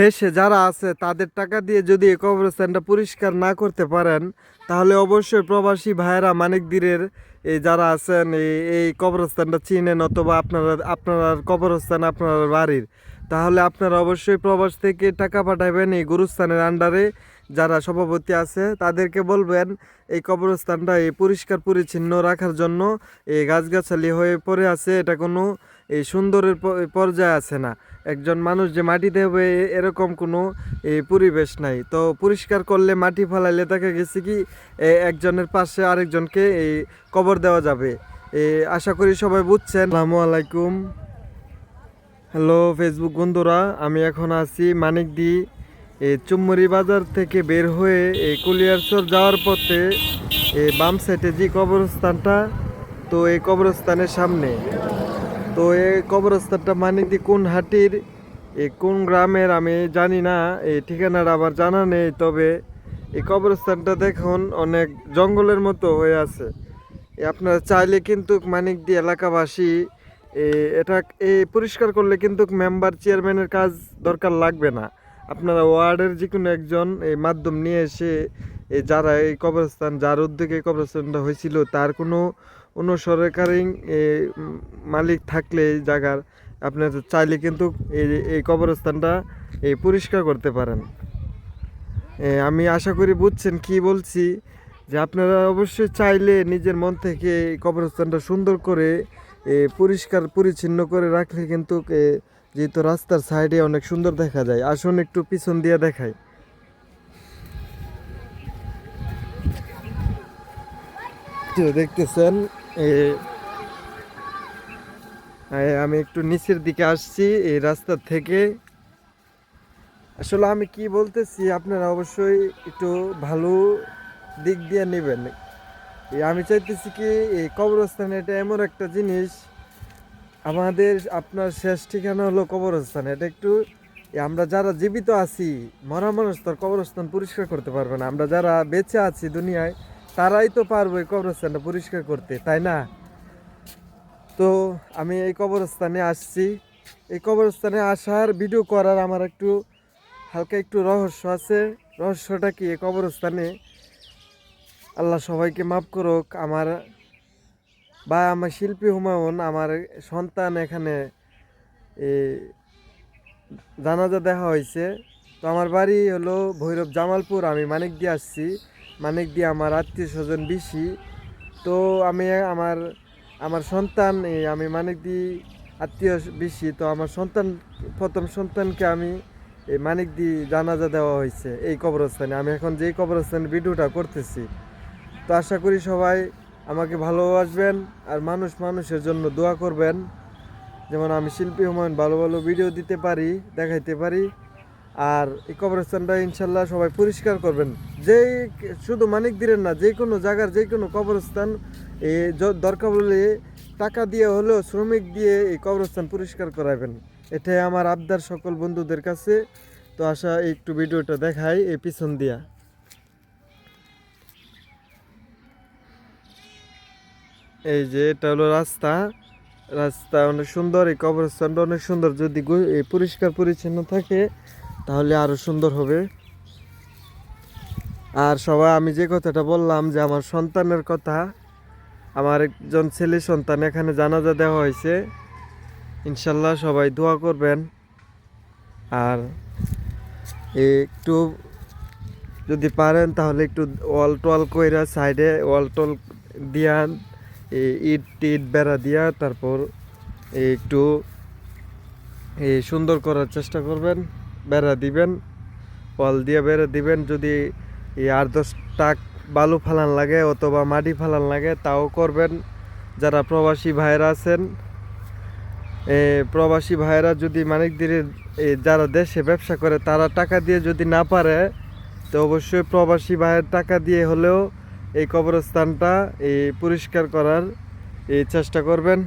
দেশে যারা আছে তাদের টাকা দিয়ে যদি এই কবরস্থানটা পরিষ্কার না করতে পারেন, তাহলে অবশ্যই প্রবাসী ভাইয়েরা মানিকদিরের এই যারা আছেন এই কবরস্থানটা চিনেন, অথবা আপনার কবরস্থান আপনার বাড়ির, তাহলে আপনারা অবশ্যই প্রবাস থেকে টাকা পাঠাবেন এই গুরুস্থানের আন্ডারে। যারা সভাপতি আছে তাদেরকে বলবেন এই কবরস্থানটা এই পরিষ্কার পরিচ্ছন্ন রাখার জন্য। এই গাছগাছালি হয়ে পড়ে আছে, এটা কোনো এই সুন্দরের পর্যায়ে আছে না। একজন মানুষ যে মাটি দেবে এরকম কোনো এই পরিবেশ নাই। তো পরিষ্কার করলে মাটি ফালাইলে দেখা গেছে কি একজনের পাশে আরেকজনকে এই কবর দেওয়া যাবে। আশা করি সবাই বুঝছেন। আসসালামু আলাইকুম, হ্যালো ফেসবুক বন্ধুরা, আমি এখন আছি মানিকদি এই চুম্মরি বাজার থেকে বের হয়ে এই কুলিয়ারচর যাওয়ার পথে এই বাম সাইডে যে কবরস্থানটা, তো এই কবরস্থানের সামনে। তো এই কবরস্থানটা মানিকদি কোন হাটির কোন গ্রামের আমি জানি না, এই ঠিকানাটা আবার জানা নেই। তবে এই কবরস্থানটা দেখুন অনেক জঙ্গলের মতো হয়ে আছে। আপনারা চাইলে কিন্তু মানিকদি এলাকাবাসী এটা এই পরিষ্কার করলে কিন্তু মেম্বার চেয়ারম্যানের কাজ দরকার লাগবে না। আপনারা ওয়ার্ডের যে কোনো একজন এই মাধ্যম নিয়ে এসে যারা এই কবরস্থান, যার উদ্যোগে এই কবরস্থানটা হয়েছিল, তার কোনো সরকারি মালিক থাকলে এই জায়গার, আপনারা চাইলে কিন্তু এই কবরস্থানটা পরিষ্কার করতে পারেন। আমি আশা করি বুঝছেন কি বলছি, যে আপনারা অবশ্যই চাইলে নিজের মন থেকে এই কবরস্থানটা সুন্দর করে পরিষ্কার পরিচ্ছন্ন করে রাখলে কিন্তু যেহেতু রাস্তার সাইডে অনেক সুন্দর দেখা যায়। আসুন একটু পিছন দিয়ে দেখাই। দেখতেছেন আমি একটু নিচের দিকে আসছি এই রাস্তা থেকে। আসলে আমি কি বলতেছি আপনারা অবশ্যই একটু ভালো দিক দিয়ে নেবেন। আমি চাইতেছি কি এই কবরস্থান এটা এমন একটা জিনিস, আমাদের আপনার শেষ ঠিকানা হলো কবরস্থান। এটা একটু আমরা যারা জীবিত আছি, মরা মানুষ তো কবরস্থান পরিষ্কার করতে পারবে না। আমরা যারা বেঁচে আছি দুনিয়ায়, তারাই তো পারবো এই কবরস্থানটা পরিষ্কার করতে, তাই না? তো আমি এই কবরস্থানে আসছি। এই কবরস্থানে আসার ভিডিও করার আমার একটু হালকা একটু রহস্য আছে। রহস্যটা কি, এই কবরস্থানে আল্লাহ সবাইকে মাফ করুক, আমার শিল্পী হুমায়ুন, আমার সন্তান এখানে জানাজা দেখা হয়েছে। তো আমার বাড়ি হলো ভৈরব জামালপুর, আমি মানিকদি আসছি। মানিকদি আমার আত্মীয় স্বজন বেশি। তো আমি আমার সন্তান, আমি মানিকদি আত্মীয় বেশি, তো আমার প্রথম সন্তানকে আমি মানিকদি জানাজা দেওয়া হয়েছে এই কবরস্থানে। আমি এখন যেই কবরস্থানে ভিডিওটা করতেছি। তো আশা করি সবাই আমাকে ভালোবাসবেন আর মানুষের জন্য দোয়া করবেন, যেমন আমি শিল্পী হুমায়ুন ভালো ভালো ভিডিও দিতে পারি, দেখাইতে পারি। আর এই কবরস্থানটা ইনশাল্লাহ সবাই পরিষ্কার করবেন। যেই শুধু মানিকদিরের না, যে কোনো জায়গার যে কোনো কবরস্থান দরকার হলে টাকা দিয়ে হলেও শ্রমিক দিয়ে এই কবরস্থান পরিষ্কার করাবেন। এটাই আমার আবদার সকল বন্ধুদের কাছে। তো আশা একটু ভিডিওটা দেখাই এই পিছন দিয়া। এই যে এটা হলো রাস্তা, রাস্তা অনেক সুন্দর, এই কবরস্থানটা অনেক সুন্দর। যদি পরিষ্কার পরিচ্ছন্ন থাকে তাহলে আরো সুন্দর হবে। আর সবাই আমি যে কথাটা বললাম যে আমার সন্তানের কথা, আমার একজন ছেলে সন্তান এখানে জানাজা দেওয়া হয়েছে। ইনশাল্লাহ সবাই দোয়া করবেন। আর একটু যদি পারেন তাহলে একটু ওয়াল টোয়াল কইরা সাইডে ওয়াল টল দিয়ান, ইট টিট বেড়া দিয়া, তারপর একটু সুন্দর করার চেষ্টা করবেন। বেড়া দিবেন, ওয়াল দিয়ে বেড়া দিবেন। যদি 8-10 টাক বালু ফালান লাগে অথবা মাটি ফালান লাগে তাও করবেন। যারা প্রবাসী ভাইয়েরা আছেন, প্রবাসী ভাইয়েরা যদি মানিকদিরের যারা দেশে ব্যবসা করে তারা টাকা দিয়ে যদি না পারে, তো অবশ্যই প্রবাসী ভাইয়ের টাকা দিয়ে হলেও এই কবরস্থানটা পরিষ্কার করার চেষ্টা করবেন।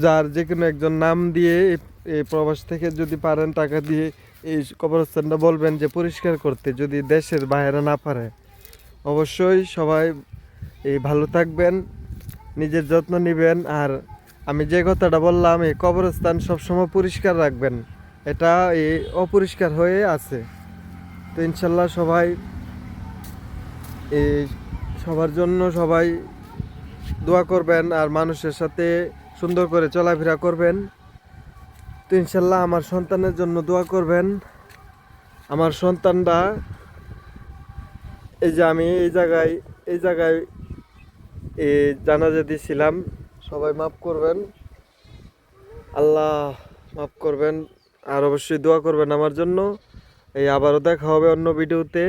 যার যে কোনো একজন নাম দিয়ে এই প্রবাস থেকে যদি পারেন টাকা দিয়ে এই কবরস্থানটা বলবেন যে পরিষ্কার করতে, যদি দেশের বাইরে না পারে। অবশ্যই সবাই ভালো থাকবেন, নিজের যত্ন নেবেন। আর আমি যে কথাটা বললাম, এই কবরস্থান সবসময় পরিষ্কার রাখবেন। এটা এই অপরিষ্কার হয়ে আছে। তো ইনশাল্লাহ সবাই এই সবার জন্য সবাই দোয়া করবেন আর মানুষের সাথে সুন্দর করে চলাফেরা করবেন। তো ইনশাল্লাহ আমার সন্তানের জন্য দোয়া করবেন। আমার সন্তানরা এই যে আমি এই জায়গায় জানাজা দিয়েছিলাম, সবাই মাফ করবেন, আল্লাহ মাফ করবেন। আর অবশ্যই দোয়া করবেন আমার জন্য। এই আবারও দেখা হবে অন্য ভিডিওতে।